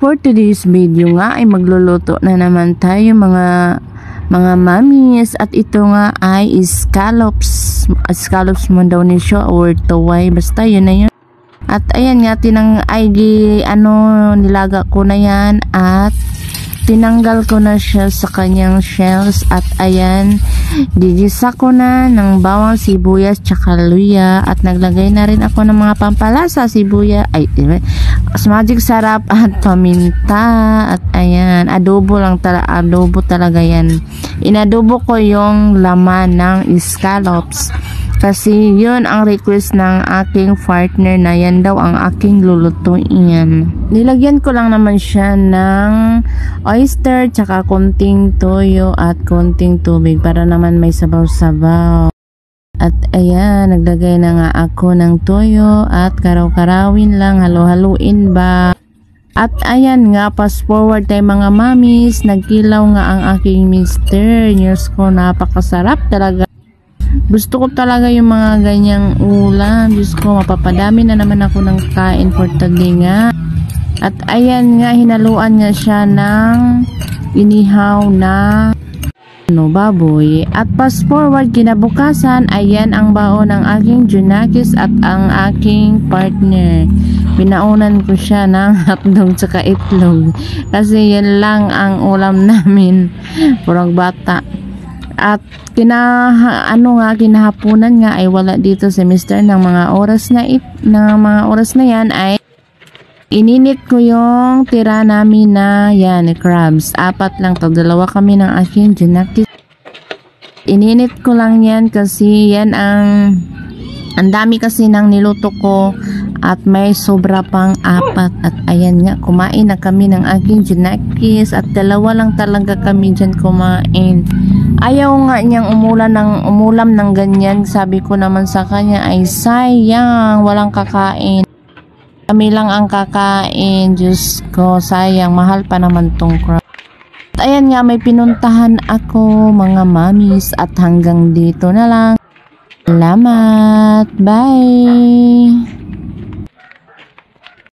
for today's video nga ay magluluto na naman tayo mga mamis, at ito nga ay scallops mo daw ni siya or tuway, basta yun na yun. At ayan nga nilaga ko na yan at tinanggal ko na siya sa kanyang shells. At ayan, gigisa ko na ng bawang, sibuyas, tsaka luya. At naglagay na rin ako ng mga pampalasa, magic sarap at paminta. At ayan, adobo talaga yan. Inadobo ko yung laman ng scallops kasi yun ang request ng aking partner na yan daw ang aking lulutuin. Nilagyan ko lang naman siya ng oyster, tsaka konting toyo at konting tubig para naman may sabaw-sabaw. At ayan, naglagay na nga ako ng toyo at karaw-karawin lang, halo-haluin ba. At ayan nga, fast forward tayo mga mamis, nagkilaw nga ang aking mister. Diyos ko, napakasarap talaga. Gusto ko talaga yung mga ganyang ulam. Diyos ko, mapapadami na naman ako ng kain for today nga. At ayan nga, hinaluan nga siya ng inihaw na baboy. At fast forward, kinabukasan, ayan ang baon ng aking junakis at ang aking partner. Pinaunan ko siya ng hotdog tsaka itlog kasi yan lang ang ulam namin purang bata. At kinahapunan nga ay wala dito si Mr. ng mga oras na yan ay ininit ko yung tira namin na yan, crabs. 4 lang to, 2 kami ng aking junakis. Ininit ko lang yan kasi yan ang dami kasi ng niluto ko at may sobra pang 4. At ayan nga, kumain na kami ng aking junakis at 2 lang talaga kami dyan kumain. Ayaw nga niyang umulam ng ganyan. Sabi ko naman sa kanya ay sayang, walang kakain. Kami lang ang kakain. Diyos ko, sayang, mahal pa naman tong crab. At ayan nga, may pinuntahan ako mga mamis at hanggang dito na lang. Salamat, bye!